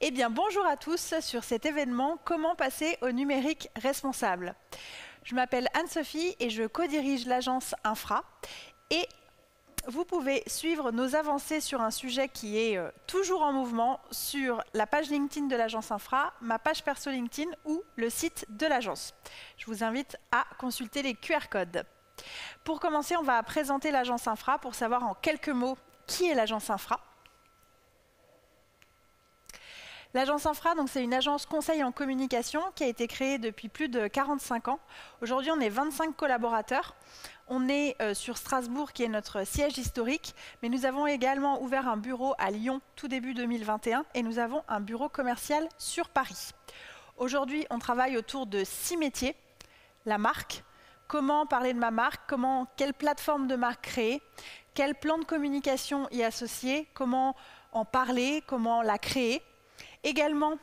Eh bien, bonjour à tous sur cet événement « Comment passer au numérique responsable ». Je m'appelle Anne-Sophie et je co-dirige l'agence Infra. Et vous pouvez suivre nos avancées sur un sujet qui est toujours en mouvement sur la page LinkedIn de l'agence Infra, ma page perso LinkedIn ou le site de l'agence. Je vous invite à consulter les QR codes. Pour commencer, on va présenter l'agence Infra pour savoir en quelques mots qui est l'agence Infra. L'agence Infra, c'est une agence conseil en communication qui a été créée depuis plus de 45 ans. Aujourd'hui, on est 25 collaborateurs. On est sur Strasbourg, qui est notre siège historique, mais nous avons également ouvert un bureau à Lyon tout début 2021 et nous avons un bureau commercial sur Paris. Aujourd'hui, on travaille autour de 6 métiers. La marque, comment parler de ma marque, quelle plateforme de marque créer, quel plan de communication y associer, comment en parler, comment la créer. Également,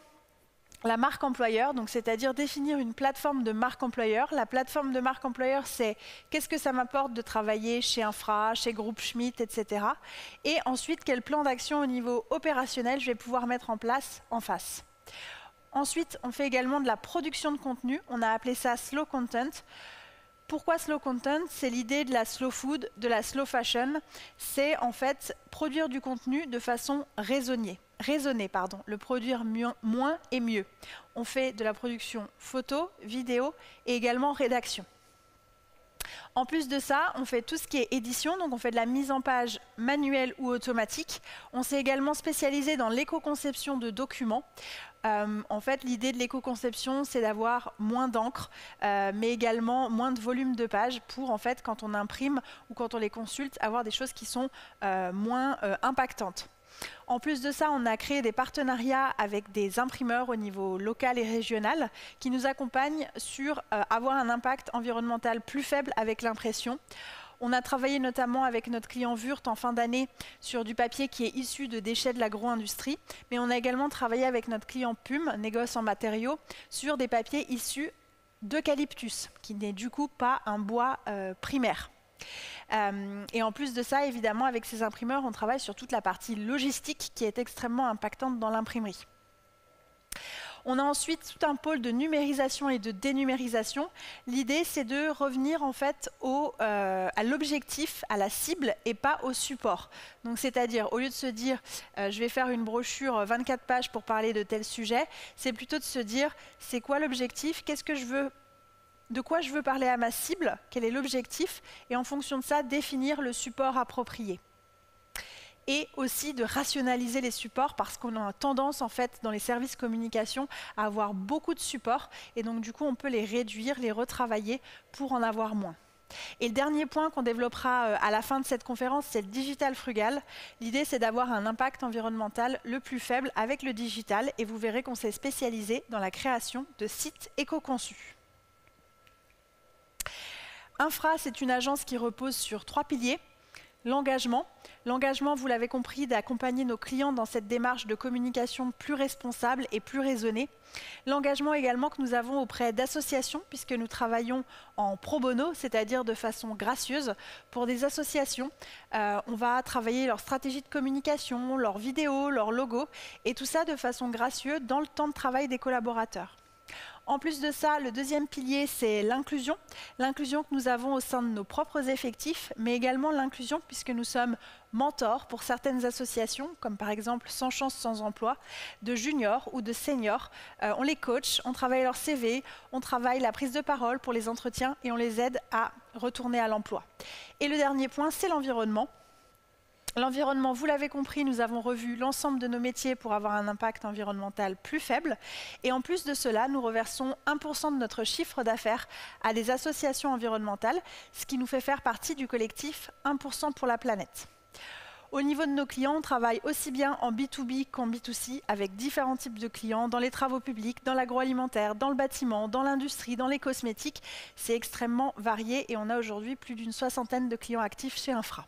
la marque employeur, c'est-à-dire définir une plateforme de marque employeur. La plateforme de marque employeur, c'est qu'est-ce que ça m'apporte de travailler chez Infra, chez Groupe Schmitt, etc. Et ensuite, quel plan d'action au niveau opérationnel je vais pouvoir mettre en place en face. Ensuite, on fait également de la production de contenu. On a appelé ça slow content. Pourquoi slow content? C'est l'idée de la slow food, de la slow fashion. C'est en fait produire du contenu de façon raisonnée, le produire moins et mieux. On fait de la production photo, vidéo et également rédaction. En plus de ça, on fait tout ce qui est édition, donc on fait de la mise en page manuelle ou automatique. On s'est également spécialisé dans l'éco-conception de documents. En fait, l'idée de l'éco-conception, c'est d'avoir moins d'encre, mais également moins de volume de pages pour, en fait, quand on imprime ou quand on les consulte, avoir des choses qui sont moins impactantes. En plus de ça, on a créé des partenariats avec des imprimeurs au niveau local et régional qui nous accompagnent sur avoir un impact environnemental plus faible avec l'impression. On a travaillé notamment avec notre client Wurt en fin d'année sur du papier qui est issu de déchets de l'agro-industrie, mais on a également travaillé avec notre client Pume, négoce en matériaux, sur des papiers issus d'eucalyptus, qui n'est du coup pas un bois primaire. Et en plus de ça, évidemment, avec ces imprimeurs, on travaille sur toute la partie logistique qui est extrêmement impactante dans l'imprimerie. On a ensuite tout un pôle de numérisation et de dénumérisation. L'idée, c'est de revenir en fait à l'objectif, à la cible et pas au support. Donc, c'est-à-dire, au lieu de se dire je vais faire une brochure 24 pages pour parler de tel sujet, c'est plutôt de se dire c'est quoi l'objectif, qu'est-ce que je veux, de quoi je veux parler à ma cible, quel est l'objectif, et en fonction de ça, définir le support approprié. Et aussi de rationaliser les supports parce qu'on a tendance en fait dans les services communication à avoir beaucoup de supports et donc du coup on peut les réduire, les retravailler pour en avoir moins. Et le dernier point qu'on développera à la fin de cette conférence, c'est le digital frugal. L'idée c'est d'avoir un impact environnemental le plus faible avec le digital et vous verrez qu'on s'est spécialisé dans la création de sites éco-conçus. Infra, c'est une agence qui repose sur 3 piliers. L'engagement. L'engagement, vous l'avez compris, d'accompagner nos clients dans cette démarche de communication plus responsable et plus raisonnée. L'engagement également que nous avons auprès d'associations, puisque nous travaillons en pro bono, c'est-à-dire de façon gracieuse. Pour des associations, on va travailler leur stratégie de communication, leurs vidéos, leurs logos, et tout ça de façon gracieuse dans le temps de travail des collaborateurs. En plus de ça, le deuxième pilier, c'est l'inclusion. L'inclusion que nous avons au sein de nos propres effectifs, mais également l'inclusion puisque nous sommes mentors pour certaines associations, comme par exemple Sans Chance Sans Emploi, de juniors ou de seniors. On les coach, on travaille leur CV, on travaille la prise de parole pour les entretiens et on les aide à retourner à l'emploi. Et le dernier point, c'est l'environnement. L'environnement, vous l'avez compris, nous avons revu l'ensemble de nos métiers pour avoir un impact environnemental plus faible. Et en plus de cela, nous reversons 1% de notre chiffre d'affaires à des associations environnementales, ce qui nous fait faire partie du collectif 1% pour la planète. Au niveau de nos clients, on travaille aussi bien en B2B qu'en B2C avec différents types de clients dans les travaux publics, dans l'agroalimentaire, dans le bâtiment, dans l'industrie, dans les cosmétiques. C'est extrêmement varié et on a aujourd'hui plus d'une 60aine de clients actifs chez Infra.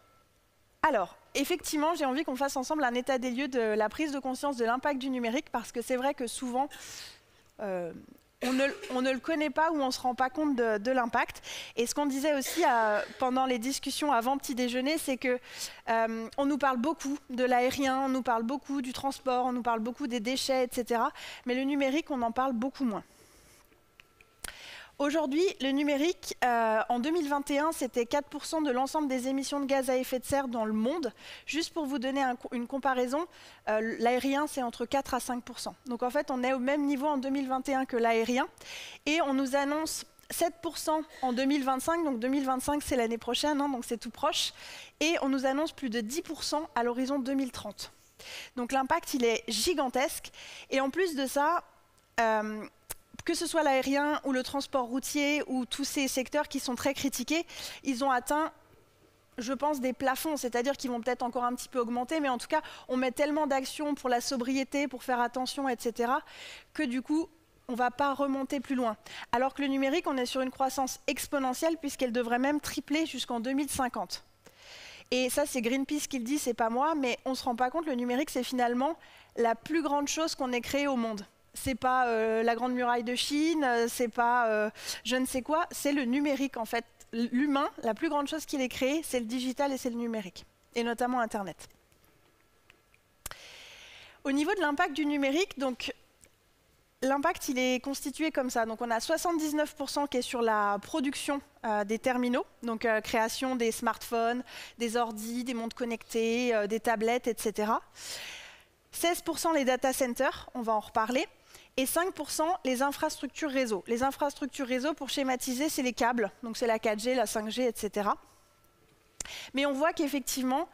Alors, effectivement, j'ai envie qu'on fasse ensemble un état des lieux de la prise de conscience de l'impact du numérique parce que c'est vrai que souvent, on ne le connaît pas ou on ne se rend pas compte de l'impact. Et ce qu'on disait aussi pendant les discussions avant petit déjeuner, c'est que on nous parle beaucoup de l'aérien, on nous parle beaucoup du transport, on nous parle beaucoup des déchets, etc. Mais le numérique, on en parle beaucoup moins. Aujourd'hui, le numérique, en 2021, c'était 4% de l'ensemble des émissions de gaz à effet de serre dans le monde. Juste pour vous donner une comparaison, l'aérien, c'est entre 4 à 5%. Donc en fait, on est au même niveau en 2021 que l'aérien. Et on nous annonce 7% en 2025, donc 2025 c'est l'année prochaine, hein, donc c'est tout proche. Et on nous annonce plus de 10% à l'horizon 2030. Donc l'impact, il est gigantesque. Et en plus de ça, que ce soit l'aérien ou le transport routier ou tous ces secteurs qui sont très critiqués, ils ont atteint, je pense, des plafonds, c'est-à-dire qu'ils vont peut-être encore un petit peu augmenter, mais en tout cas, on met tellement d'actions pour la sobriété, pour faire attention, etc., que du coup, on ne va pas remonter plus loin. Alors que le numérique, on est sur une croissance exponentielle puisqu'elle devrait même tripler jusqu'en 2050. Et ça, c'est Greenpeace qui le dit, c'est pas moi, mais on ne se rend pas compte, le numérique, c'est finalement la plus grande chose qu'on ait créée au monde. C'est pas la Grande Muraille de Chine, c'est pas je ne sais quoi, c'est le numérique en fait. L'humain, la plus grande chose qu'il ait créée, c'est le digital et c'est le numérique, et notamment Internet. Au niveau de l'impact du numérique, donc l'impact il est constitué comme ça. Donc on a 79% qui est sur la production des terminaux, donc création des smartphones, des ordis, des montres connectées, des tablettes, etc. 16% les data centers, on va en reparler. Et 5% les infrastructures réseau. Les infrastructures réseau, pour schématiser, c'est les câbles, donc c'est la 4G, la 5G, etc. Mais on voit qu'effectivement,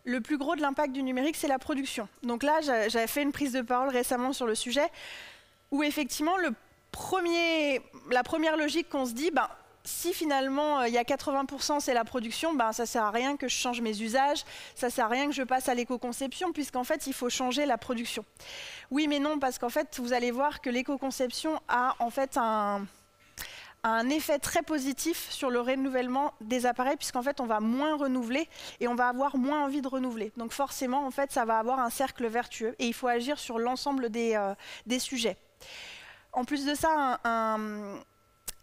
le plus gros de l'impact du numérique, c'est la production. Donc là, j'avais fait une prise de parole récemment sur le sujet, où effectivement, la première logique qu'on se dit, si finalement il y a 80% c'est la production, ça ne sert à rien que je change mes usages, ça ne sert à rien que je passe à l'éco-conception, puisqu'en fait il faut changer la production. Oui mais non, parce qu'en fait vous allez voir que l'éco-conception a en fait un effet très positif sur le renouvellement des appareils, puisqu'en fait on va moins renouveler et on va avoir moins envie de renouveler. Donc forcément en fait ça va avoir un cercle vertueux et il faut agir sur l'ensemble des sujets. En plus de ça,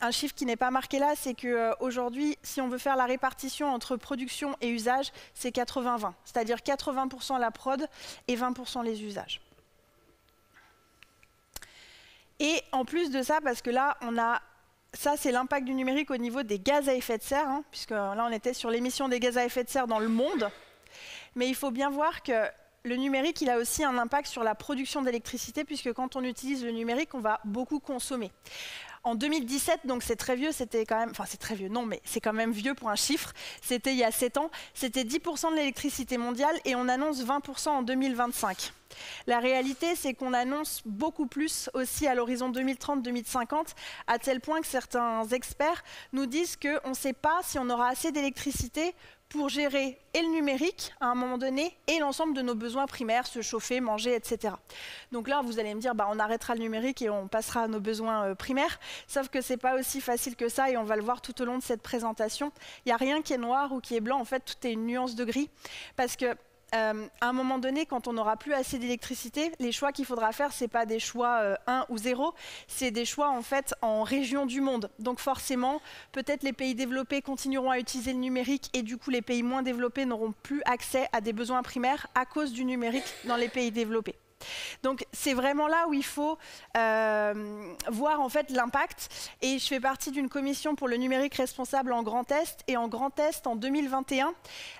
un chiffre qui n'est pas marqué là, c'est qu'aujourd'hui, si on veut faire la répartition entre production et usage, c'est 80-20. C'est-à-dire 80% la prod et 20% les usages. Et en plus de ça, parce que là, ça c'est l'impact du numérique au niveau des gaz à effet de serre, hein, puisque là on était sur l'émission des gaz à effet de serre dans le monde. Mais il faut bien voir que le numérique, il a aussi un impact sur la production d'électricité, puisque quand on utilise le numérique, on va beaucoup consommer. En 2017, donc c'est très vieux, c'était quand même, enfin c'est très vieux, non mais c'est quand même vieux pour un chiffre, c'était il y a 7 ans, c'était 10% de l'électricité mondiale et on annonce 20% en 2025. La réalité, c'est qu'on annonce beaucoup plus aussi à l'horizon 2030-2050, à tel point que certains experts nous disent qu'on ne sait pas si on aura assez d'électricité pour gérer et le numérique à un moment donné et l'ensemble de nos besoins primaires, se chauffer, manger, etc. Donc là, vous allez me dire, on arrêtera le numérique et on passera à nos besoins primaires. Sauf que ce n'est pas aussi facile que ça et on va le voir tout au long de cette présentation. Il n'y a rien qui est noir ou qui est blanc, en fait, tout est une nuance de gris. Parce que à un moment donné, quand on n'aura plus assez d'électricité, les choix qu'il faudra faire, ce n'est pas des choix 1 ou 0, c'est des choix en fait en région du monde. Donc forcément, peut-être les pays développés continueront à utiliser le numérique et du coup les pays moins développés n'auront plus accès à des besoins primaires à cause du numérique dans les pays développés. Donc c'est vraiment là où il faut voir en fait l'impact. Et je fais partie d'une commission pour le numérique responsable en Grand Est. Et en Grand Est, en 2021,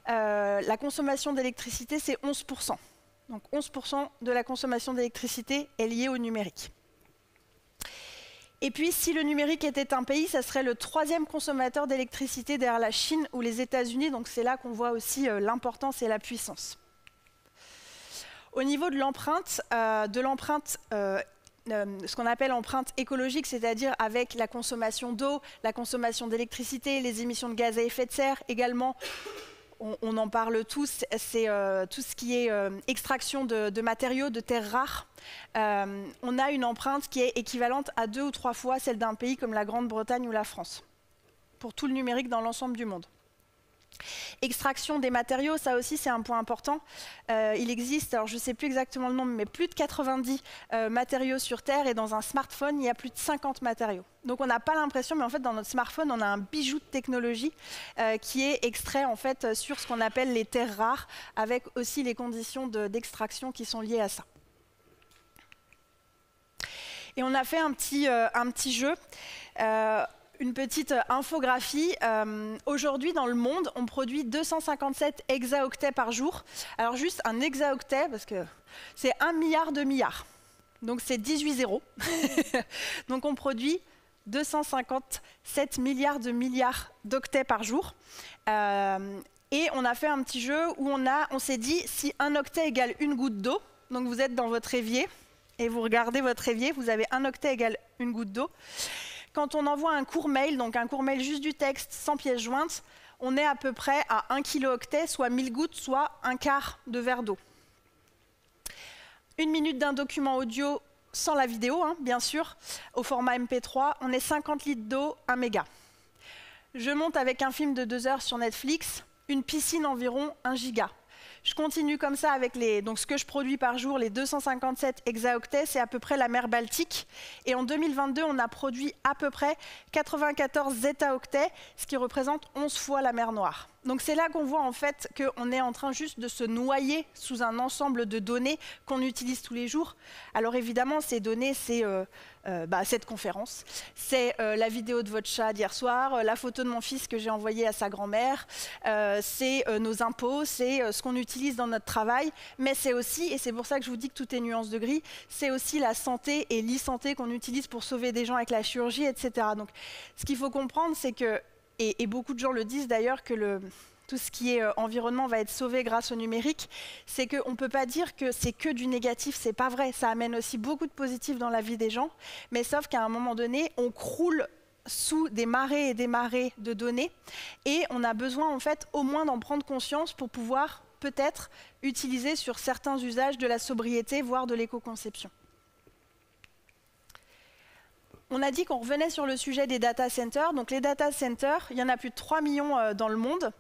la consommation d'électricité, c'est 11%. Donc 11% de la consommation d'électricité est liée au numérique. Et puis, si le numérique était un pays, ça serait le 3e consommateur d'électricité derrière la Chine ou les États-Unis. Donc c'est là qu'on voit aussi l'importance et la puissance. Au niveau de l'empreinte, ce qu'on appelle empreinte écologique, c'est-à-dire avec la consommation d'eau, la consommation d'électricité, les émissions de gaz à effet de serre, également, on en parle tous, c'est tout ce qui est extraction de matériaux, de terres rares. On a une empreinte qui est équivalente à 2 ou 3 fois celle d'un pays comme la Grande-Bretagne ou la France, pour tout le numérique dans l'ensemble du monde. Extraction des matériaux, ça aussi c'est un point important. Il existe, alors je ne sais plus exactement le nombre, mais plus de 90 matériaux sur Terre, et dans un smartphone, il y a plus de 50 matériaux. Donc on n'a pas l'impression, mais en fait dans notre smartphone, on a un bijou de technologie qui est extrait en fait sur ce qu'on appelle les terres rares, avec aussi les conditions d'extraction qui sont liées à ça. Et on a fait un petit jeu. Une petite infographie. Aujourd'hui, dans le monde, on produit 257 hexaoctets par jour. Alors juste un hexaoctet, parce que c'est 1 milliard de milliards. Donc c'est 18 zéros. Donc on produit 257 milliards de milliards d'octets par jour. Et on a fait un petit jeu où on s'est dit, si un octet égale une goutte d'eau, donc vous êtes dans votre évier, et vous regardez votre évier, vous avez un octet égale une goutte d'eau. Quand on envoie un court mail, donc un court mail juste du texte, sans pièce jointe, on est à peu près à 1 kilooctet, soit 1000 gouttes, soit un quart de verre d'eau. 1 minute d'un document audio sans la vidéo, hein, bien sûr, au format MP3, on est 50 litres d'eau, 1 méga. Je monte avec un film de 2 heures sur Netflix, une piscine environ 1 giga. Je continue comme ça avec donc ce que je produis par jour, les 257 hexaoctets, c'est à peu près la mer Baltique. Et en 2022, on a produit à peu près 94 zétaoctets, ce qui représente 11 fois la mer Noire. Donc c'est là qu'on voit en fait qu'on est en train juste de se noyer sous un ensemble de données qu'on utilise tous les jours. Alors évidemment, ces données, c'est cette conférence, c'est la vidéo de votre chat d'hier soir, la photo de mon fils que j'ai envoyée à sa grand-mère, c'est nos impôts, c'est ce qu'on utilise dans notre travail, mais c'est aussi, et c'est pour ça que je vous dis que tout est nuance de gris, c'est aussi la santé et l'e-santé qu'on utilise pour sauver des gens avec la chirurgie, etc. Donc ce qu'il faut comprendre, c'est que, et beaucoup de gens le disent d'ailleurs, que tout ce qui est environnement va être sauvé grâce au numérique, c'est qu'on ne peut pas dire que c'est que du négatif, c'est pas vrai. Ça amène aussi beaucoup de positif dans la vie des gens, mais sauf qu'à un moment donné, on croule sous des marées et des marées de données, et on a besoin en fait au moins d'en prendre conscience pour pouvoir peut-être utiliser sur certains usages de la sobriété, voire de l'éco-conception. On a dit qu'on revenait sur le sujet des data centers. Donc les data centers, il y en a plus de 3 millions dans le monde.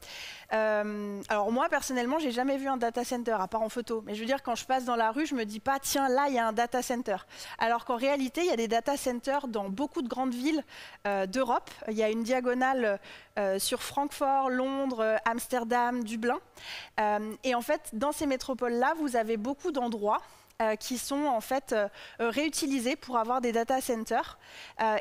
Alors moi, personnellement, j'ai jamais vu un data center, à part en photo. Mais je veux dire, quand je passe dans la rue, je me dis pas, tiens, là, il y a un data center. Alors qu'en réalité, il y a des data centers dans beaucoup de grandes villes d'Europe. Il y a une diagonale sur Francfort, Londres, Amsterdam, Dublin. Et en fait, dans ces métropoles-là, vous avez beaucoup d'endroits qui sont en fait réutilisés pour avoir des data centers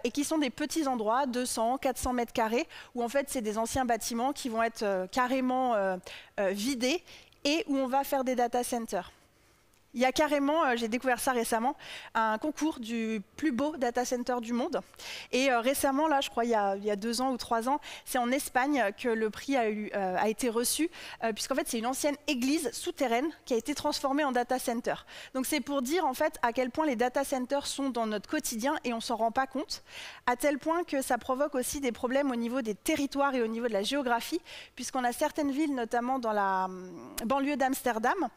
et qui sont des petits endroits, 200, 400 mètres carrés, où en fait c'est des anciens bâtiments qui vont être carrément vidés et où on va faire des data centers. Il y a carrément, j'ai découvert ça récemment, un concours du plus beau data center du monde. Et récemment, là, je crois il y a 2 ans ou 3 ans, c'est en Espagne que le prix a été reçu, puisqu'en fait, c'est une ancienne église souterraine qui a été transformée en data center. Donc c'est pour dire en fait à quel point les data centers sont dans notre quotidien et on ne s'en rend pas compte, à tel point que ça provoque aussi des problèmes au niveau des territoires et au niveau de la géographie, puisqu'on a certaines villes, notamment dans la banlieue d'Amsterdam,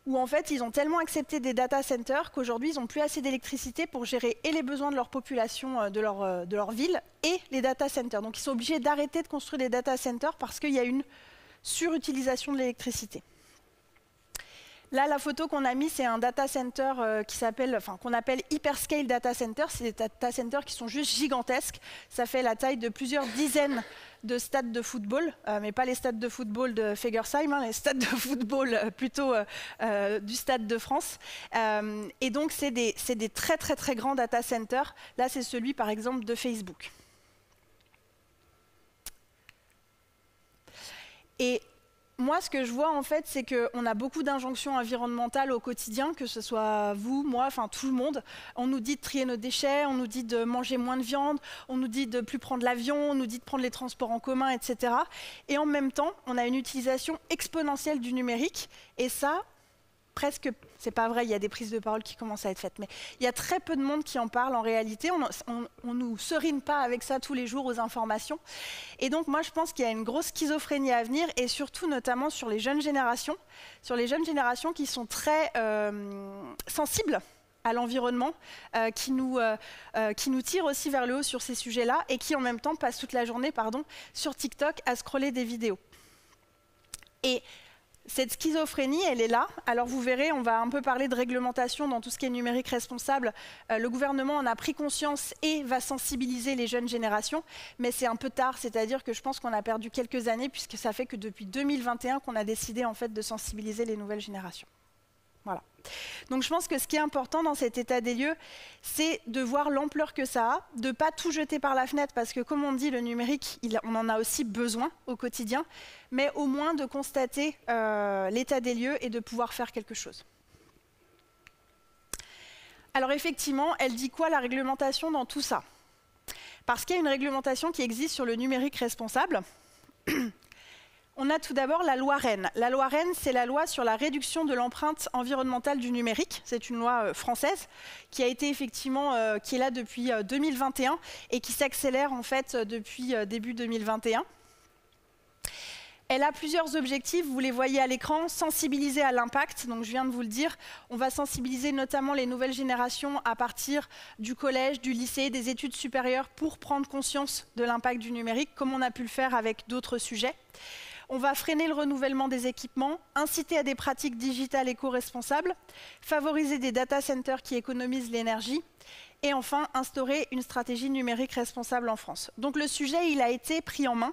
où en fait ils ont tellement accepté des data centers qu'aujourd'hui ils n'ont plus assez d'électricité pour gérer et les besoins de leur population de leur ville et les data centers. Donc ils sont obligés d'arrêter de construire des data centers parce qu'il y a une surutilisation de l'électricité. Là, la photo qu'on a mise, c'est un data center qu'on appelle Hyperscale Data Center. C'est des data centers qui sont juste gigantesques. Ça fait la taille de plusieurs dizaines de stades de football, mais pas les stades de football de Fegersheim, hein, les stades de football plutôt du Stade de France. Et donc, c'est des très, très, très grands data centers. Là, c'est celui, par exemple, de Facebook. Et moi, ce que je vois, en fait, c'est qu'on a beaucoup d'injonctions environnementales au quotidien, que ce soit vous, moi, enfin tout le monde. On nous dit de trier nos déchets, on nous dit de manger moins de viande, on nous dit de ne plus prendre l'avion, on nous dit de prendre les transports en commun, etc. Et en même temps, on a une utilisation exponentielle du numérique. Et ça, presque, c'est pas vrai, il y a des prises de parole qui commencent à être faites, mais il y a très peu de monde qui en parle en réalité. On nous serine pas avec ça tous les jours aux informations. Et donc moi je pense qu'il y a une grosse schizophrénie à venir, et surtout notamment sur les jeunes générations qui sont très sensibles à l'environnement, qui nous tirent aussi vers le haut sur ces sujets-là, et qui en même temps passent toute la journée sur TikTok à scroller des vidéos. Et cette schizophrénie, elle est là. Alors vous verrez, on va un peu parler de réglementation dans tout ce qui est numérique responsable. Le gouvernement en a pris conscience et va sensibiliser les jeunes générations, mais c'est un peu tard, c'est-à-dire que je pense qu'on a perdu quelques années puisque ça fait que depuis 2021 qu'on a décidé en fait de sensibiliser les nouvelles générations. Voilà. Donc je pense que ce qui est important dans cet état des lieux, c'est de voir l'ampleur que ça a, de ne pas tout jeter par la fenêtre, parce que comme on dit, le numérique, on en a aussi besoin au quotidien, mais au moins de constater l'état des lieux et de pouvoir faire quelque chose. Alors effectivement, elle dit quoi la réglementation dans tout ça? Parce qu'il y a une réglementation qui existe sur le numérique responsable. On a tout d'abord la loi REEN. La loi REEN, c'est la loi sur la réduction de l'empreinte environnementale du numérique. C'est une loi française qui a été effectivement, qui est là depuis 2021 et qui s'accélère en fait depuis début 2021. Elle a plusieurs objectifs, vous les voyez à l'écran, sensibiliser à l'impact, donc je viens de vous le dire, on va sensibiliser notamment les nouvelles générations à partir du collège, du lycée, des études supérieures pour prendre conscience de l'impact du numérique, comme on a pu le faire avec d'autres sujets. On va freiner le renouvellement des équipements, inciter à des pratiques digitales éco-responsables, favoriser des data centers qui économisent l'énergie et enfin instaurer une stratégie numérique responsable en France. Donc le sujet, il a été pris en main.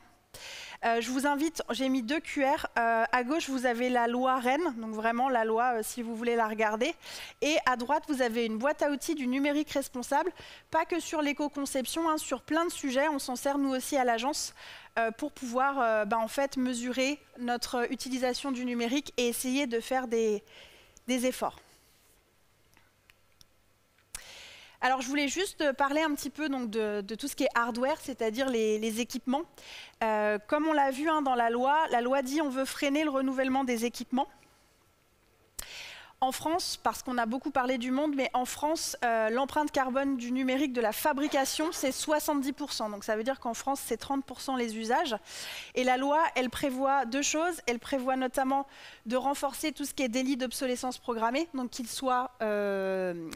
Je vous invite, j'ai mis 2 QR, à gauche vous avez la loi REEN, donc vraiment la loi si vous voulez la regarder, et à droite vous avez une boîte à outils du numérique responsable, pas que sur l'éco-conception, hein, sur plein de sujets, on s'en sert nous aussi à l'agence pour pouvoir en fait mesurer notre utilisation du numérique et essayer de faire des efforts. Alors, je voulais juste parler un petit peu donc, de tout ce qui est hardware, c'est-à-dire les équipements. Comme on l'a vu hein, dans la loi dit on veut freiner le renouvellement des équipements. En France, parce qu'on a beaucoup parlé du monde, mais en France, l'empreinte carbone du numérique de la fabrication, c'est 70%. Donc ça veut dire qu'en France, c'est 30% les usages. Et la loi, elle prévoit 2 choses. Elle prévoit notamment de renforcer tout ce qui est délit d'obsolescence programmée, donc qu'il soit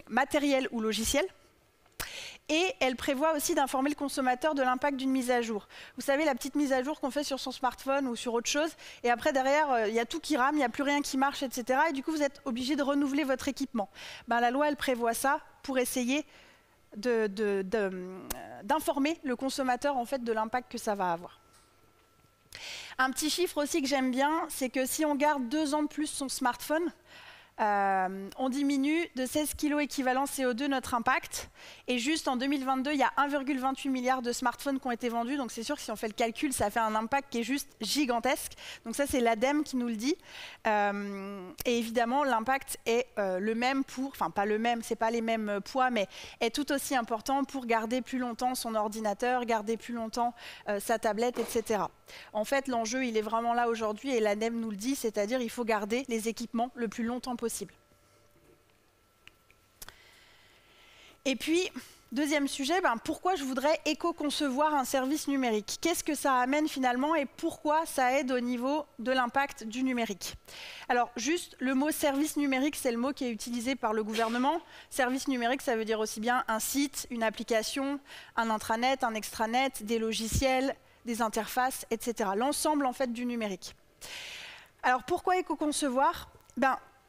matériel ou logiciel. Et elle prévoit aussi d'informer le consommateur de l'impact d'une mise à jour. Vous savez, la petite mise à jour qu'on fait sur son smartphone ou sur autre chose, et après derrière, il y a tout qui rame, il n'y a plus rien qui marche, etc. Et du coup, vous êtes obligé de renouveler votre équipement. Ben, la loi, elle prévoit ça pour essayer d'informer le consommateur en fait, de l'impact que ça va avoir. Un petit chiffre aussi que j'aime bien, c'est que si on garde 2 ans de plus son smartphone, on diminue de 16 kg équivalent CO2 notre impact. Et juste en 2022, il y a 1,28 milliard de smartphones qui ont été vendus. Donc c'est sûr que si on fait le calcul, ça fait un impact qui est juste gigantesque. Donc ça, c'est l'ADEME qui nous le dit. Et évidemment, l'impact est le même pour... Enfin, pas le même, c'est pas les mêmes poids, mais est tout aussi important pour garder plus longtemps son ordinateur, garder plus longtemps sa tablette, etc. En fait, l'enjeu, il est vraiment là aujourd'hui et l'ADEME nous le dit, c'est-à-dire il faut garder les équipements le plus longtemps possible. Et puis, deuxième sujet, pourquoi je voudrais éco-concevoir un service numérique? Qu'est-ce que ça amène finalement et pourquoi ça aide au niveau de l'impact du numérique? Alors, juste, le mot service numérique, c'est le mot qui est utilisé par le gouvernement. Service numérique, ça veut dire aussi bien un site, une application, un intranet, un extranet, des logiciels, des interfaces, etc. L'ensemble en fait du numérique. Alors pourquoi éco-concevoir?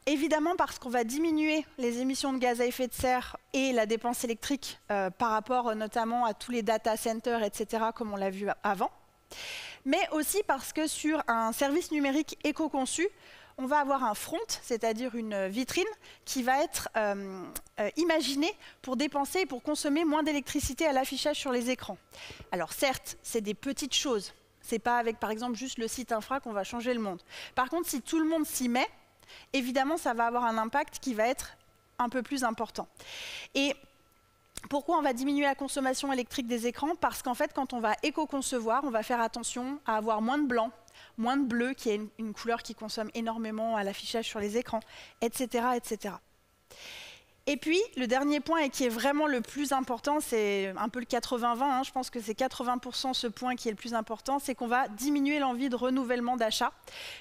Évidemment parce qu'on va diminuer les émissions de gaz à effet de serre et la dépense électrique par rapport notamment à tous les data centers, etc. comme on l'a vu avant. Mais aussi parce que sur un service numérique éco-conçu, on va avoir un front, c'est-à-dire une vitrine, qui va être imaginée pour dépenser et pour consommer moins d'électricité à l'affichage sur les écrans. Alors certes, c'est des petites choses. Ce n'est pas avec, par exemple, juste le site infra qu'on va changer le monde. Par contre, si tout le monde s'y met, évidemment, ça va avoir un impact qui va être un peu plus important. Et pourquoi on va diminuer la consommation électrique des écrans? Parce qu'en fait, quand on va éco-concevoir, on va faire attention à avoir moins de blanc, moins de bleu, qui est une couleur qui consomme énormément à l'affichage sur les écrans, etc., etc. Et puis, le dernier point, et qui est vraiment le plus important, c'est un peu le 80-20, hein, je pense que c'est 80% ce point qui est le plus important, c'est qu'on va diminuer l'envie de renouvellement d'achat,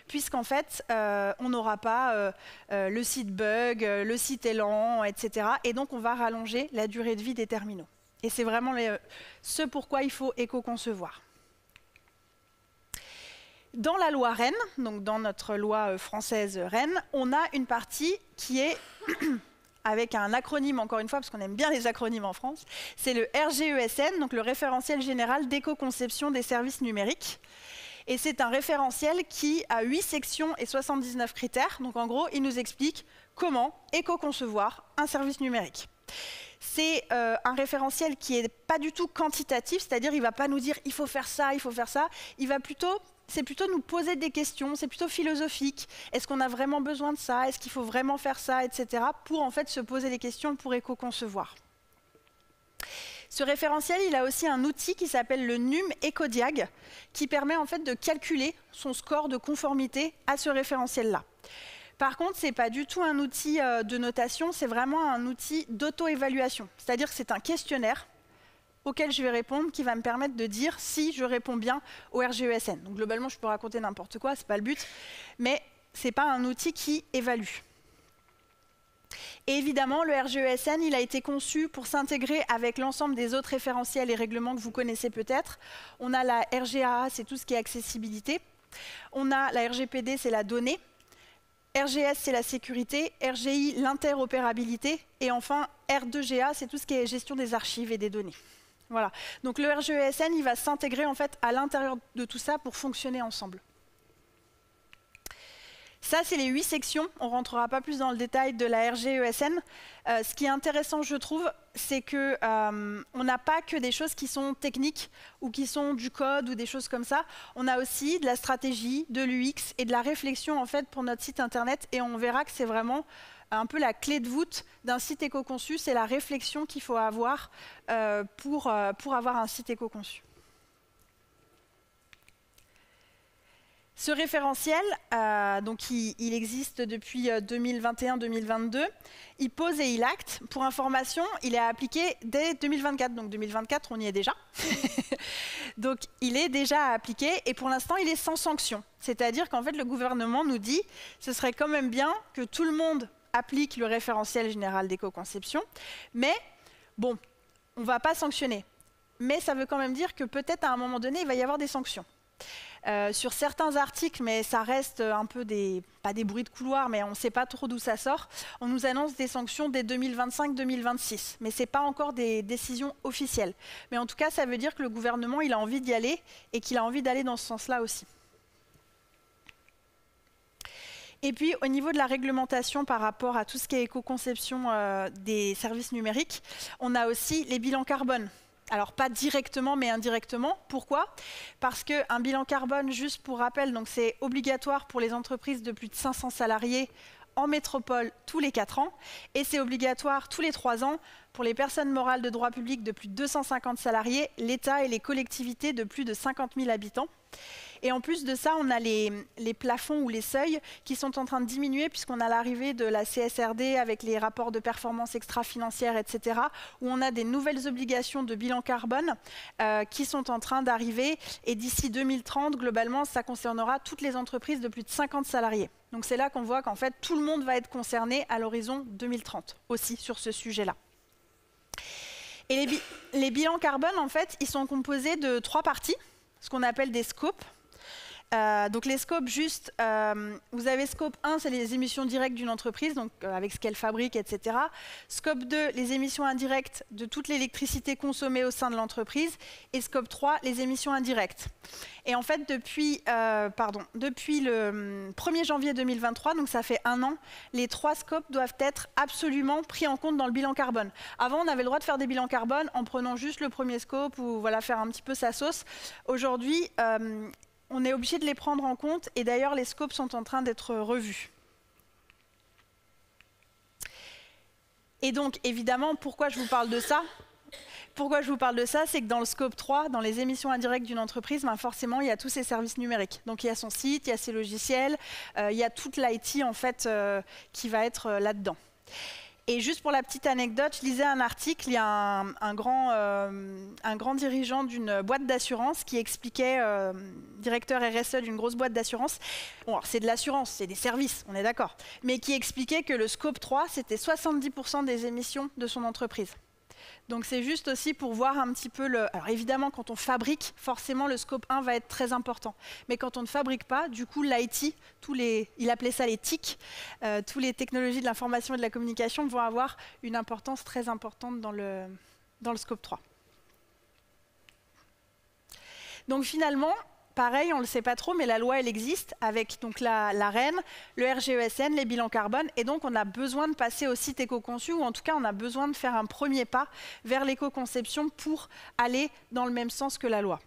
puisqu'en fait, on n'aura pas le site bug, le site est lent, etc. Et donc, on va rallonger la durée de vie des terminaux. Et c'est vraiment ce pourquoi il faut éco-concevoir. Dans la loi REEN, donc dans notre loi française REEN, on a une partie qui est, avec un acronyme encore une fois, parce qu'on aime bien les acronymes en France, c'est le RGESN, donc le référentiel général d'éco-conception des services numériques. Et c'est un référentiel qui a 8 sections et 79 critères. Donc en gros, il nous explique comment éco-concevoir un service numérique. C'est un référentiel qui n'est pas du tout quantitatif, c'est-à-dire il ne va pas nous dire il faut faire ça, il faut faire ça. C'est plutôt nous poser des questions, c'est plutôt philosophique. Est-ce qu'on a vraiment besoin de ça? Est-ce qu'il faut vraiment faire ça, etc. pour en fait se poser des questions pour éco-concevoir. Ce référentiel, il a aussi un outil qui s'appelle le NUM EcoDiag, qui permet en fait de calculer son score de conformité à ce référentiel-là. Par contre, ce n'est pas du tout un outil de notation, c'est vraiment un outil d'auto-évaluation. C'est-à-dire que c'est un questionnaire auquel je vais répondre qui va me permettre de dire si je réponds bien au RGESN. Donc globalement, je peux raconter n'importe quoi, ce n'est pas le but, mais ce n'est pas un outil qui évalue. Et évidemment, le RGESN, il a été conçu pour s'intégrer avec l'ensemble des autres référentiels et règlements que vous connaissez peut-être. On a la RGAA, c'est tout ce qui est accessibilité. On a la RGPD, c'est la donnée. RGS, c'est la sécurité. RGI, l'interopérabilité. Et enfin, R2GA, c'est tout ce qui est gestion des archives et des données. Voilà. Donc le RGESN, il va s'intégrer en fait à l'intérieur de tout ça pour fonctionner ensemble. Ça, c'est les 8 sections. On ne rentrera pas plus dans le détail de la RGESN. Ce qui est intéressant, je trouve, c'est qu'on n'a pas que des choses qui sont techniques ou qui sont du code ou des choses comme ça. On a aussi de la stratégie, de l'UX et de la réflexion en fait, pour notre site internet. Et on verra que c'est vraiment un peu la clé de voûte d'un site éco-conçu. C'est la réflexion qu'il faut avoir pour avoir un site éco-conçu. Ce référentiel, donc il existe depuis 2021-2022. Il pose et il acte. Pour information, il est appliqué dès 2024. Donc 2024, on y est déjà. Donc il est déjà appliqué et pour l'instant, il est sans sanction. C'est-à-dire qu'en fait, le gouvernement nous dit ce serait quand même bien que tout le monde applique le référentiel général d'éco-conception. Mais bon, on ne va pas sanctionner. Mais ça veut quand même dire que peut-être à un moment donné, il va y avoir des sanctions. Sur certains articles, mais ça reste un peu pas des bruits de couloir, mais on ne sait pas trop d'où ça sort, on nous annonce des sanctions dès 2025-2026. Mais ce n'est pas encore des décisions officielles. Mais en tout cas, ça veut dire que le gouvernement, il a envie d'y aller et qu'il a envie d'aller dans ce sens-là aussi. Et puis, au niveau de la réglementation par rapport à tout ce qui est éco-conception des services numériques, on a aussi les bilans carbone. Alors, pas directement, mais indirectement. Pourquoi? Parce qu'un bilan carbone, juste pour rappel, c'est obligatoire pour les entreprises de plus de 500 salariés en métropole tous les 4 ans. Et c'est obligatoire tous les 3 ans pour les personnes morales de droit public de plus de 250 salariés, l'État et les collectivités de plus de 50 000 habitants. Et en plus de ça, on a les plafonds ou les seuils qui sont en train de diminuer puisqu'on a l'arrivée de la CSRD avec les rapports de performance extra-financière, etc., où on a des nouvelles obligations de bilan carbone qui sont en train d'arriver. Et d'ici 2030, globalement, ça concernera toutes les entreprises de plus de 50 salariés. Donc c'est là qu'on voit qu'en fait, tout le monde va être concerné à l'horizon 2030 aussi sur ce sujet-là. Et les bilans carbone, en fait, ils sont composés de 3 parties, ce qu'on appelle des scopes. Donc les scopes, juste, vous avez scope 1, c'est les émissions directes d'une entreprise, donc avec ce qu'elle fabrique, etc. Scope 2, les émissions indirectes de toute l'électricité consommée au sein de l'entreprise. Et scope 3, les émissions indirectes. Et en fait, depuis le 1er janvier 2023, donc ça fait 1 an, les 3 scopes doivent être absolument pris en compte dans le bilan carbone. Avant, on avait le droit de faire des bilans carbone en prenant juste le premier scope ou voilà, faire un petit peu sa sauce. Aujourd'hui, on est obligé de les prendre en compte et d'ailleurs les scopes sont en train d'être revus. Et donc évidemment, pourquoi je vous parle de ça? Pourquoi je vous parle de ça? C'est que dans le scope 3, dans les émissions indirectes d'une entreprise, forcément il y a tous ses services numériques. Donc il y a son site, il y a ses logiciels, il y a toute l'IT en fait qui va être là-dedans. Et juste pour la petite anecdote, je lisais un article, il y a un grand dirigeant d'une boîte d'assurance qui expliquait, directeur RSE d'une grosse boîte d'assurance, bon, c'est de l'assurance, c'est des services, on est d'accord, mais qui expliquait que le scope 3, c'était 70% des émissions de son entreprise. Donc c'est juste aussi pour voir un petit peu Alors évidemment, quand on fabrique, forcément le scope 1 va être très important. Mais quand on ne fabrique pas, du coup l'IT, il appelait ça les TIC, tous les technologies de l'information et de la communication vont avoir une importance très importante dans le scope 3. Donc finalement, pareil, on ne le sait pas trop, mais la loi, elle existe avec donc la REN, le RGESN, les bilans carbone. Et donc, on a besoin de passer au site éco-conçu, ou en tout cas, on a besoin de faire un premier pas vers l'éco-conception pour aller dans le même sens que la loi.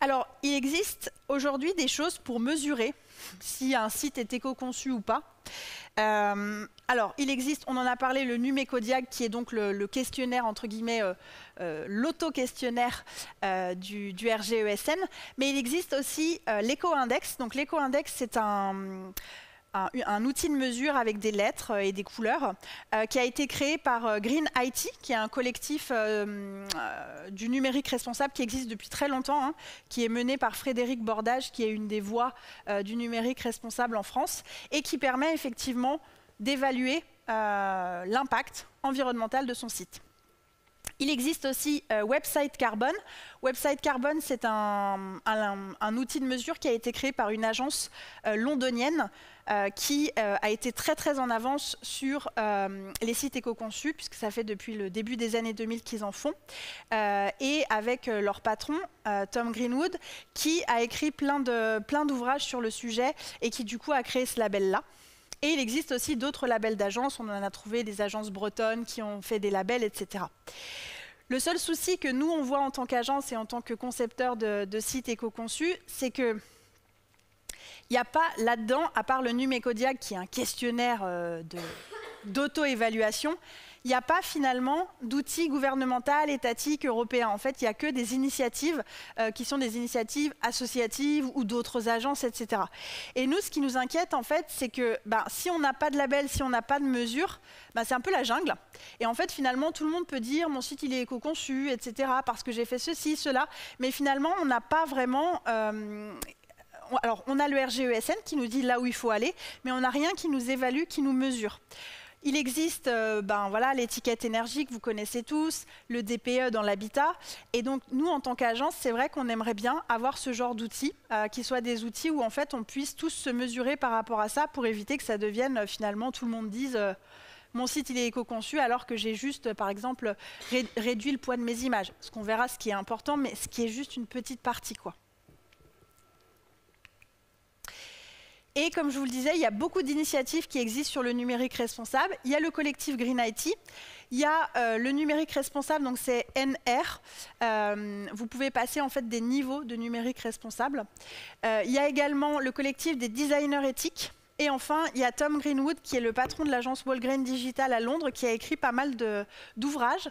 Alors, il existe aujourd'hui des choses pour mesurer si un site est éco-conçu ou pas. Alors, il existe, on en a parlé, le Numécodiag, qui est donc le questionnaire, entre guillemets, l'auto-questionnaire du RGESN, mais il existe aussi l'éco-index. Donc l'éco-index, c'est un outil de mesure avec des lettres et des couleurs qui a été créé par Green IT, qui est un collectif du numérique responsable qui existe depuis très longtemps, hein, qui est mené par Frédéric Bordage, qui est une des voix du numérique responsable en France, et qui permet effectivement d'évaluer l'impact environnemental de son site. Il existe aussi Website Carbon. Website Carbon, c'est un outil de mesure qui a été créé par une agence londonienne qui a été très en avance sur les sites éco-conçus, puisque ça fait depuis le début des années 2000 qu'ils en font, et avec leur patron, Tom Greenwood, qui a écrit plein d'ouvrages sur le sujet et qui du coup a créé ce label-là. Et il existe aussi d'autres labels d'agences, on en a trouvé des agences bretonnes qui ont fait des labels, etc. Le seul souci que nous, on voit en tant qu'agence et en tant que concepteur de sites éco-conçus, c'est qu'il n'y a pas là-dedans, à part le Numécodiag, qui est un questionnaire d'auto-évaluation, il n'y a pas finalement d'outils gouvernemental, étatique, européen. En fait, il n'y a que des initiatives qui sont des initiatives associatives ou d'autres agences, etc. Et nous, ce qui nous inquiète, en fait, c'est que si on n'a pas de label, si on n'a pas de mesure, c'est un peu la jungle. Et en fait, finalement, tout le monde peut dire « mon site, il est éco-conçu, etc. parce que j'ai fait ceci, cela ». Mais finalement, on n'a pas vraiment... alors, on a le RGESN qui nous dit là où il faut aller, mais on n'a rien qui nous évalue, qui nous mesure. Il existe voilà, l'étiquette énergie que vous connaissez tous, le DPE dans l'habitat. Et donc, nous, en tant qu'agence, c'est vrai qu'on aimerait bien avoir ce genre d'outils, qui soient des outils où en fait, on puisse tous se mesurer par rapport à ça pour éviter que ça devienne, finalement, tout le monde dise mon site, il est éco-conçu, alors que j'ai juste, par exemple, réduit le poids de mes images. Parce qu'on verra ce qui est important, mais ce qui est juste une petite partie, quoi. Et comme je vous le disais, il y a beaucoup d'initiatives qui existent sur le numérique responsable. Il y a le collectif Green IT, il y a le numérique responsable, donc c'est NR. Vous pouvez passer en fait des niveaux de numérique responsable. Il y a également le collectif des designers éthiques. Et enfin, il y a Tom Greenwood, qui est le patron de l'agence Walgreen Digital à Londres, qui a écrit pas mal d'ouvrages.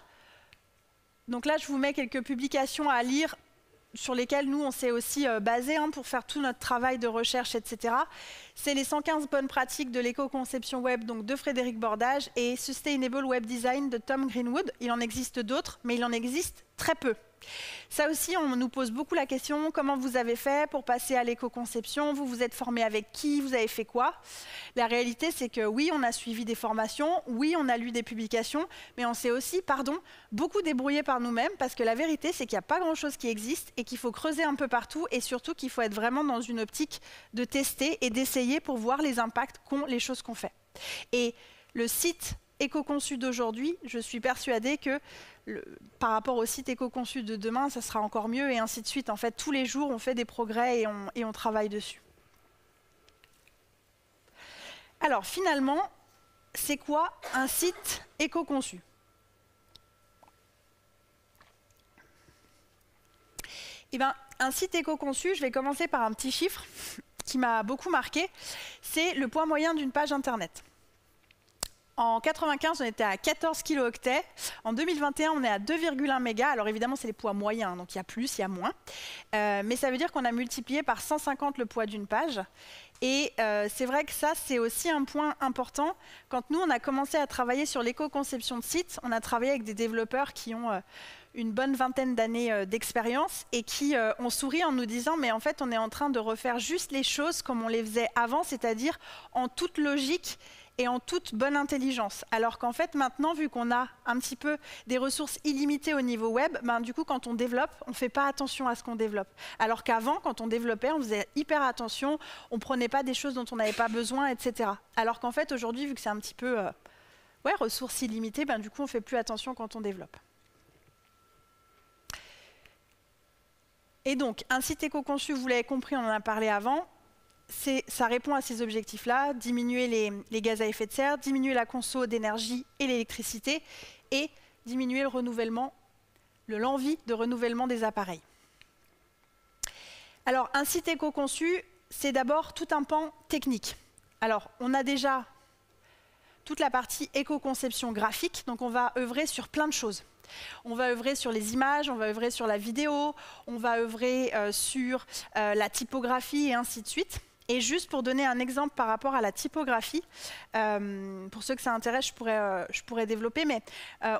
Donc là, je vous mets quelques publications à lire sur lesquels nous, on s'est aussi basé pour faire tout notre travail de recherche, etc. C'est les 115 bonnes pratiques de l'éco-conception web donc de Frédéric Bordage et Sustainable Web Design de Tom Greenwood. Il en existe d'autres, mais il en existe très peu. Ça aussi, on nous pose beaucoup la question, comment vous avez fait pour passer à l'éco-conception? Vous vous êtes formé avec qui? Vous avez fait quoi? La réalité, c'est que oui, on a suivi des formations, oui, on a lu des publications, mais on s'est aussi, beaucoup débrouillé par nous-mêmes, parce que la vérité, c'est qu'il n'y a pas grand-chose qui existe et qu'il faut creuser un peu partout, et surtout qu'il faut être vraiment dans une optique de tester et d'essayer pour voir les impacts qu'ont les choses qu'on fait. Et le site éco-conçu d'aujourd'hui, je suis persuadée que par rapport au site éco-conçu de demain, ça sera encore mieux, et ainsi de suite. En fait, tous les jours, on fait des progrès et on travaille dessus. Alors, finalement, c'est quoi un site éco-conçu? Eh bien, un site éco-conçu, je vais commencer par un petit chiffre qui m'a beaucoup marqué, c'est le poids moyen d'une page Internet. En 1995, on était à 14 kilooctets. En 2021, on est à 2,1 mégas. Alors évidemment, c'est les poids moyens, donc il y a plus, il y a moins. Mais ça veut dire qu'on a multiplié par 150 le poids d'une page. Et c'est vrai que ça, c'est aussi un point important. Quand nous, on a commencé à travailler sur l'éco-conception de sites, on a travaillé avec des développeurs qui ont une bonne vingtaine d'années d'expérience et qui ont souri en nous disant « mais en fait, on est en train de refaire juste les choses comme on les faisait avant, c'est-à-dire en toute logique » et en toute bonne intelligence. Alors qu'en fait, maintenant, vu qu'on a un petit peu des ressources illimitées au niveau web, ben, du coup, quand on développe, on ne fait pas attention à ce qu'on développe. Alors qu'avant, quand on développait, on faisait hyper attention, on ne prenait pas des choses dont on n'avait pas besoin, etc. Alors qu'en fait, aujourd'hui, vu que c'est un petit peu ressources illimitées, ben, du coup, on ne fait plus attention quand on développe. Et donc, un site éco-conçu, vous l'avez compris, on en a parlé avant, ça répond à ces objectifs-là, diminuer les gaz à effet de serre, diminuer la conso d'énergie et l'électricité, et diminuer le renouvellement, l'envie de renouvellement des appareils. Alors, un site éco-conçu, c'est d'abord tout un pan technique. Alors, on a déjà toute la partie éco-conception graphique, donc on va œuvrer sur plein de choses. On va œuvrer sur les images, on va œuvrer sur la vidéo, on va œuvrer sur la typographie et ainsi de suite. Et juste pour donner un exemple par rapport à la typographie, pour ceux que ça intéresse, je pourrais développer, mais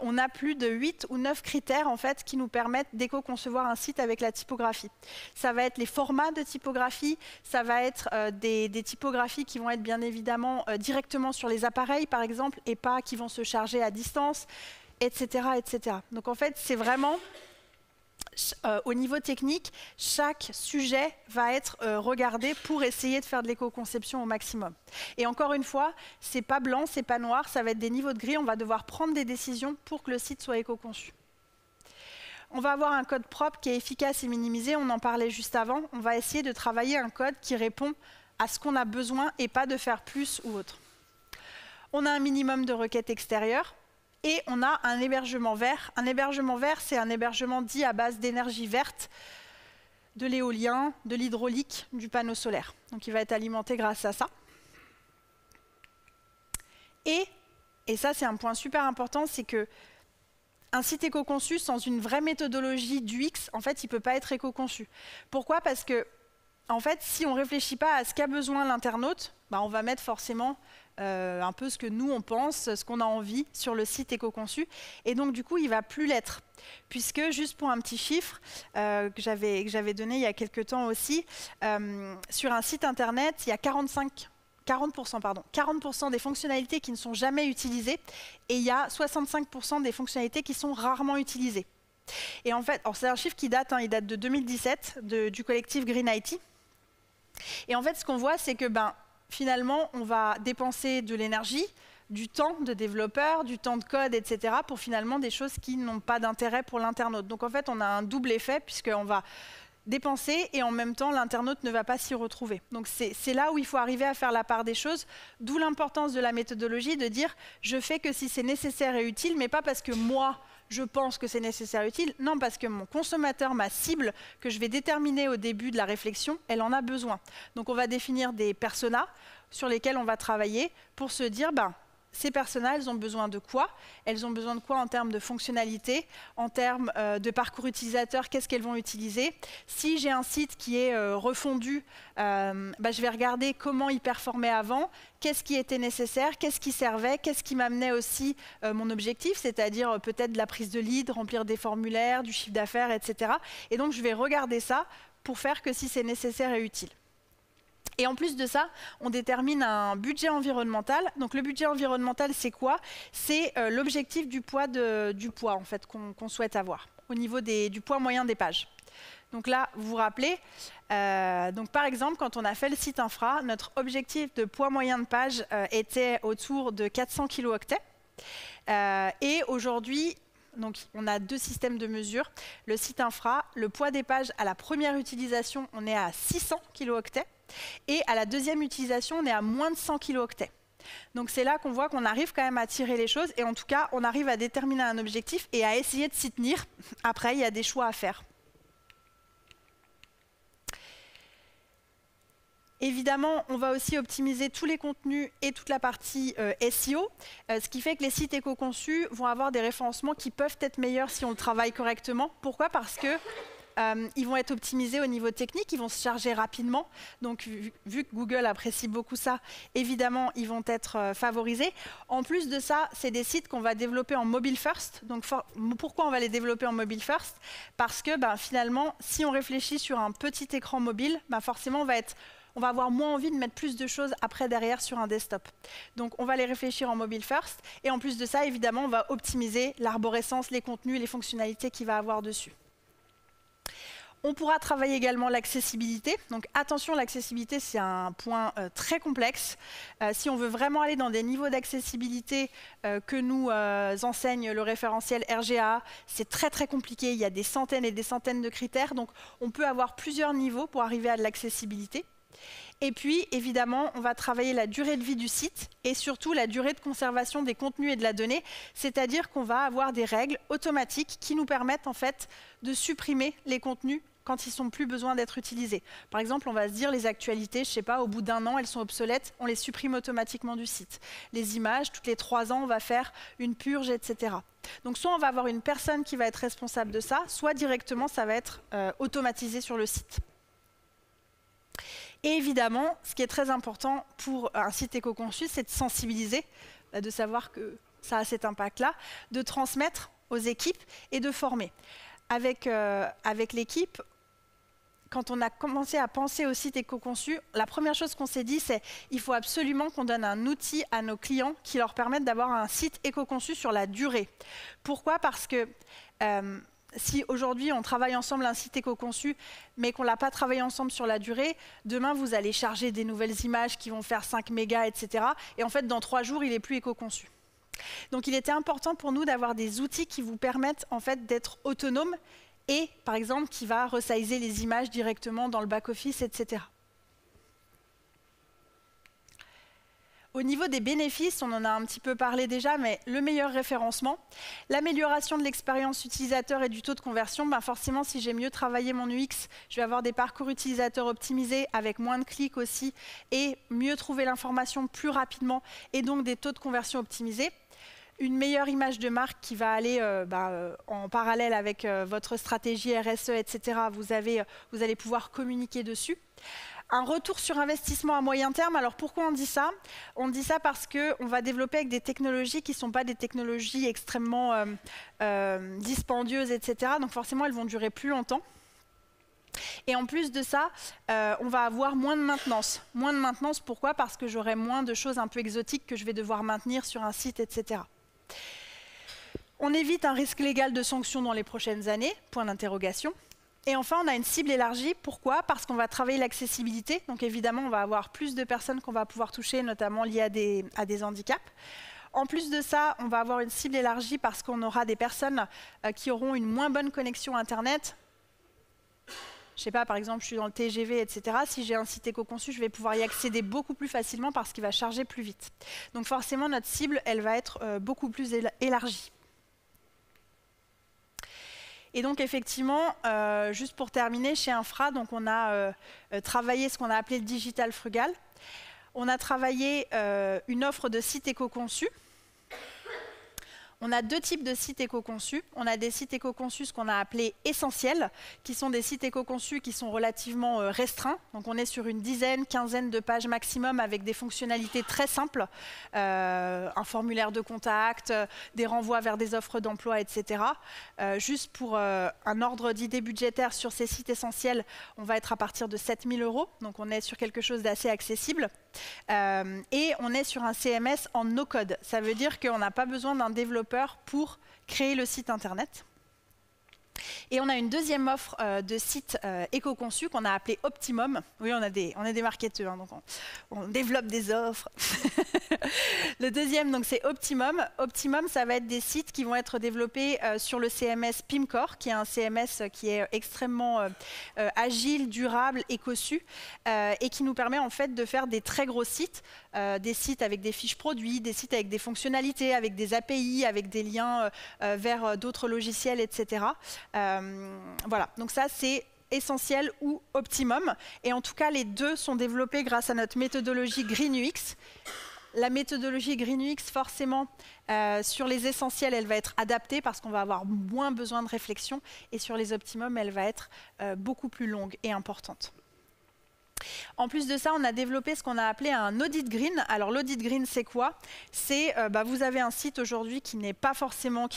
on a plus de 8 ou 9 critères en fait, qui nous permettent d'éco-concevoir un site avec la typographie. Ça va être les formats de typographie, ça va être des typographies qui vont être bien évidemment directement sur les appareils par exemple, et pas qui vont se charger à distance, etc. etc. Donc en fait, c'est vraiment... au niveau technique, chaque sujet va être regardé pour essayer de faire de l'éco-conception au maximum. Et encore une fois, c'est pas blanc, c'est pas noir, ça va être des niveaux de gris, on va devoir prendre des décisions pour que le site soit éco-conçu. On va avoir un code propre qui est efficace et minimisé, on en parlait juste avant. On va essayer de travailler un code qui répond à ce qu'on a besoin et pas de faire plus ou autre. On a un minimum de requêtes extérieures. Et on a un hébergement vert. Un hébergement vert, c'est un hébergement dit à base d'énergie verte, de l'éolien, de l'hydraulique, du panneau solaire. Donc il va être alimenté grâce à ça. Et ça c'est un point super important, c'est que un site éco-conçu sans une vraie méthodologie d'UX, en fait, il ne peut pas être éco-conçu. Pourquoi? Parce que, en fait, si on ne réfléchit pas à ce qu'a besoin l'internaute, bah, on va mettre forcément un peu ce que nous on pense, ce qu'on a envie sur le site éco-conçu. Et donc du coup, il ne va plus l'être. Puisque, juste pour un petit chiffre que j'avais donné il y a quelques temps aussi, sur un site internet, il y a 40% des fonctionnalités qui ne sont jamais utilisées et il y a 65% des fonctionnalités qui sont rarement utilisées. Et en fait, c'est un chiffre qui date, il date de 2017 du collectif Green IT. Et en fait, ce qu'on voit, c'est que finalement, on va dépenser de l'énergie, du temps de développeur, du temps de code, etc. pour finalement des choses qui n'ont pas d'intérêt pour l'internaute. Donc en fait, on a un double effet puisqu'on va dépenser et en même temps, l'internaute ne va pas s'y retrouver. Donc c'est là où il faut arriver à faire la part des choses, d'où l'importance de la méthodologie, de dire je fais que si c'est nécessaire et utile, mais pas parce que moi, je pense que c'est nécessaire et utile, non, parce que mon consommateur, ma cible, que je vais déterminer au début de la réflexion, elle en a besoin. Donc on va définir des personas sur lesquels on va travailler pour se dire, ces personas, elles ont besoin de quoi? Elles ont besoin de quoi en termes de fonctionnalité, en termes de parcours utilisateur, qu'est-ce qu'elles vont utiliser? Si j'ai un site qui est refondu, je vais regarder comment il performait avant, qu'est-ce qui était nécessaire, qu'est-ce qui servait, qu'est-ce qui m'amenait aussi mon objectif, c'est-à-dire peut-être de la prise de lead, remplir des formulaires, du chiffre d'affaires, etc. Et donc, je vais regarder ça pour faire que si c'est nécessaire et utile. Et en plus de ça, on détermine un budget environnemental. Donc le budget environnemental, c'est quoi? C'est l'objectif du poids en fait, qu'on souhaite avoir au niveau du poids moyen des pages. Donc là, vous vous rappelez, donc par exemple, quand on a fait le site infra, notre objectif de poids moyen de page était autour de 400 kilooctets. Et aujourd'hui, donc on a deux systèmes de mesure. Le site infra, le poids des pages à la première utilisation, on est à 600 kilooctets. Et à la deuxième utilisation, on est à moins de 100 kilooctets. Donc c'est là qu'on voit qu'on arrive quand même à tirer les choses. Et en tout cas, on arrive à déterminer un objectif et à essayer de s'y tenir. Après, il y a des choix à faire. Évidemment, on va aussi optimiser tous les contenus et toute la partie SEO, ce qui fait que les sites éco-conçus vont avoir des référencements qui peuvent être meilleurs si on le travaille correctement. Pourquoi? Parce que ils vont être optimisés au niveau technique, ils vont se charger rapidement. Donc, vu que Google apprécie beaucoup ça, évidemment, ils vont être favorisés. En plus de ça, c'est des sites qu'on va développer en mobile first. Donc, pourquoi on va les développer en mobile first? Parce que finalement, si on réfléchit sur un petit écran mobile, forcément, on on va avoir moins envie de mettre plus de choses après derrière sur un desktop. Donc on va les réfléchir en mobile first, et en plus de ça, évidemment, on va optimiser l'arborescence, les contenus, les fonctionnalités qu'il va avoir dessus. On pourra travailler également l'accessibilité. Donc attention, l'accessibilité, c'est un point très complexe. Si on veut vraiment aller dans des niveaux d'accessibilité que nous enseigne le référentiel RGA, c'est très très compliqué. Il y a des centaines et des centaines de critères. Donc on peut avoir plusieurs niveaux pour arriver à de l'accessibilité. Et puis, évidemment, on va travailler la durée de vie du site et surtout la durée de conservation des contenus et de la donnée, c'est-à-dire qu'on va avoir des règles automatiques qui nous permettent en fait de supprimer les contenus quand ils n'ont plus besoin d'être utilisés. Par exemple, on va se dire les actualités, je ne sais pas, au bout d'un an, elles sont obsolètes, on les supprime automatiquement du site. Les images, toutes les 3 ans, on va faire une purge, etc. Donc soit on va avoir une personne qui va être responsable de ça, soit directement ça va être automatisé sur le site. Et évidemment, ce qui est très important pour un site éco-conçu, c'est de sensibiliser, de savoir que ça a cet impact-là, de transmettre aux équipes et de former. Avec l'équipe, quand on a commencé à penser au site éco-conçu, la première chose qu'on s'est dit, c'est qu'il faut absolument qu'on donne un outil à nos clients qui leur permette d'avoir un site éco-conçu sur la durée. Pourquoi? Parce que si aujourd'hui on travaille ensemble un site éco-conçu, mais qu'on ne l'a pas travaillé ensemble sur la durée, demain vous allez charger des nouvelles images qui vont faire 5 mégas, etc. Et en fait, dans 3 jours, il n'est plus éco-conçu. Donc il était important pour nous d'avoir des outils qui vous permettent en fait d'être autonomes et, par exemple, qui va resizer les images directement dans le back-office, etc. Au niveau des bénéfices, on en a un petit peu parlé déjà, mais le meilleur référencement, l'amélioration de l'expérience utilisateur et du taux de conversion, ben forcément, si j'ai mieux travaillé mon UX, je vais avoir des parcours utilisateurs optimisés avec moins de clics aussi et mieux trouver l'information plus rapidement et donc des taux de conversion optimisés. Une meilleure image de marque qui va aller en parallèle avec votre stratégie RSE, etc. Vous allez pouvoir communiquer dessus. Un retour sur investissement à moyen terme. Alors pourquoi on dit ça? On dit ça parce qu'on va développer avec des technologies qui ne sont pas des technologies extrêmement dispendieuses, etc. Donc forcément, elles vont durer plus longtemps. Et en plus de ça, on va avoir moins de maintenance. Moins de maintenance, pourquoi? Parce que j'aurai moins de choses un peu exotiques que je vais devoir maintenir sur un site, etc. On évite un risque légal de sanction dans les prochaines années, point d'interrogation. Et enfin, on a une cible élargie. Pourquoi? Parce qu'on va travailler l'accessibilité. Donc évidemment, on va avoir plus de personnes qu'on va pouvoir toucher, notamment liées à des handicaps. En plus de ça, on va avoir une cible élargie parce qu'on aura des personnes qui auront une moins bonne connexion Internet. Je ne sais pas, par exemple, je suis dans le TGV, etc. Si j'ai un site éco-conçu, je vais pouvoir y accéder beaucoup plus facilement parce qu'il va charger plus vite. Donc forcément, notre cible, elle va être beaucoup plus élargie. Et donc effectivement, juste pour terminer, chez Infra, donc on a travaillé ce qu'on a appelé le digital frugal. On a travaillé une offre de sites éco-conçus. On a 2 types de sites éco-conçus. On a des sites éco-conçus, ce qu'on a appelé essentiels, qui sont des sites éco-conçus qui sont relativement restreints. Donc on est sur une dizaine, quinzaine de pages maximum avec des fonctionnalités très simples, un formulaire de contact, des renvois vers des offres d'emploi, etc. Juste pour un ordre d'idée budgétaire sur ces sites essentiels, on va être à partir de 7 000 €. Donc on est sur quelque chose d'assez accessible. Et on est sur un CMS en no-code. Ça veut dire qu'on n'a pas besoin d'un développeur pour créer le site internet. Et on a une deuxième offre de site éco-conçu qu'on a appelé Optimum. Oui, on est des marketeurs, hein, donc on développe des offres. Le deuxième, donc, c'est Optimum. Optimum, ça va être des sites qui vont être développés sur le CMS Pimcore, qui est un CMS qui est extrêmement agile, durable et cossu, et qui nous permet en fait de faire des très gros sites, des sites avec des fiches produits, des sites avec des fonctionnalités, avec des API, avec des liens vers d'autres logiciels, etc. Voilà, donc ça c'est essentiel ou optimum. Et en tout cas, les deux sont développés grâce à notre méthodologie GreenUX. La méthodologie GreenUX, forcément, sur les essentiels, elle va être adaptée parce qu'on va avoir moins besoin de réflexion. Et sur les optimums, elle va être beaucoup plus longue et importante. En plus de ça, on a développé ce qu'on a appelé un audit green. Alors l'audit green, c'est quoi? C'est vous avez un site aujourd'hui qui n'a pas forcément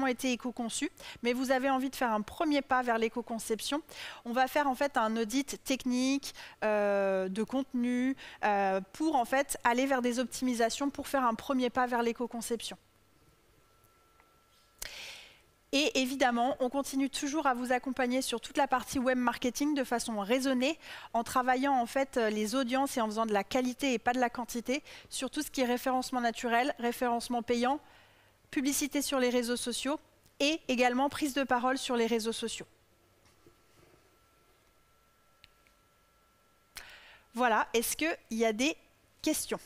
été éco-conçu, mais vous avez envie de faire un premier pas vers l'éco-conception. On va faire en fait un audit technique, de contenu, pour en fait aller vers des optimisations pour faire un premier pas vers l'éco-conception. Et évidemment, on continue toujours à vous accompagner sur toute la partie web marketing de façon raisonnée, en travaillant en fait les audiences et en faisant de la qualité et pas de la quantité, sur tout ce qui est référencement naturel, référencement payant, publicité sur les réseaux sociaux et également prise de parole sur les réseaux sociaux. Voilà, est-ce qu'il y a des questions?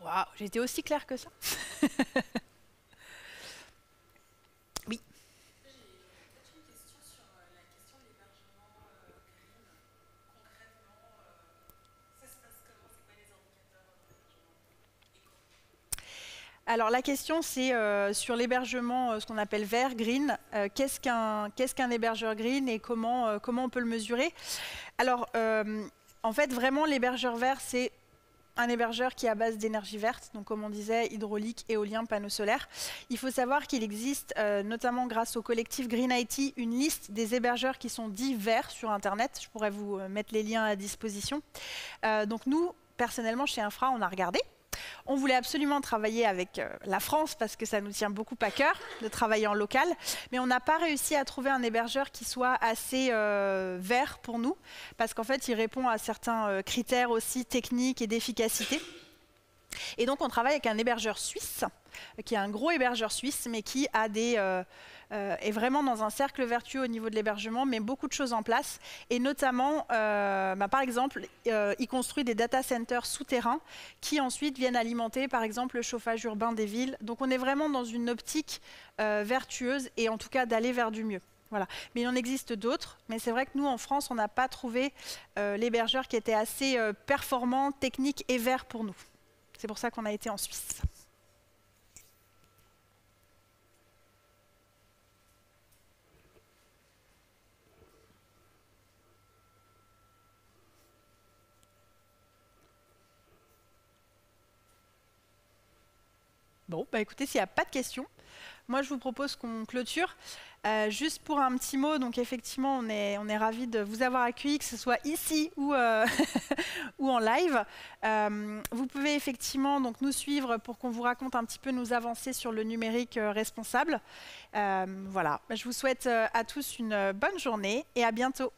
Waouh, j'ai été aussi claire que ça. Oui. J'ai peut-être une question sur la question de l'hébergement green. Concrètement, ça se passe comment? C'est quoi les indicateurs d'hébergement éco? Alors la question c'est sur l'hébergement, ce qu'on appelle vert, green. Qu'est-ce qu'un hébergeur green et comment on peut le mesurer? Alors en fait vraiment l'hébergeur vert c'est un hébergeur qui est à base d'énergie verte, donc comme on disait, hydraulique, éolien, panneaux solaires. Il faut savoir qu'il existe, notamment grâce au collectif Green IT, une liste des hébergeurs qui sont dits verts sur Internet. Je pourrais vous mettre les liens à disposition. Donc nous, personnellement, chez Infra, on a regardé. On voulait absolument travailler avec la France parce que ça nous tient beaucoup à cœur de travailler en local, mais on n'a pas réussi à trouver un hébergeur qui soit assez vert pour nous parce qu'en fait il répond à certains critères aussi techniques et d'efficacité. Et donc on travaille avec un hébergeur suisse, qui est un gros hébergeur suisse, mais qui a est vraiment dans un cercle vertueux au niveau de l'hébergement, met beaucoup de choses en place. Et notamment, par exemple, il construit des data centers souterrains qui ensuite viennent alimenter, par exemple, le chauffage urbain des villes. Donc on est vraiment dans une optique vertueuse et en tout cas d'aller vers du mieux. Voilà. Mais il en existe d'autres, mais c'est vrai que nous, en France, on n'a pas trouvé l'hébergeur qui était assez performant, technique et vert pour nous. C'est pour ça qu'on a été en Suisse. Bon, bah écoutez, s'il n'y a pas de questions, moi je vous propose qu'on clôture. Juste pour un petit mot, donc effectivement, on est ravis de vous avoir accueilli, que ce soit ici ou, ou en live. Vous pouvez effectivement donc, nous suivre pour qu'on vous raconte un petit peu nos avancées sur le numérique responsable. Voilà, je vous souhaite à tous une bonne journée et à bientôt.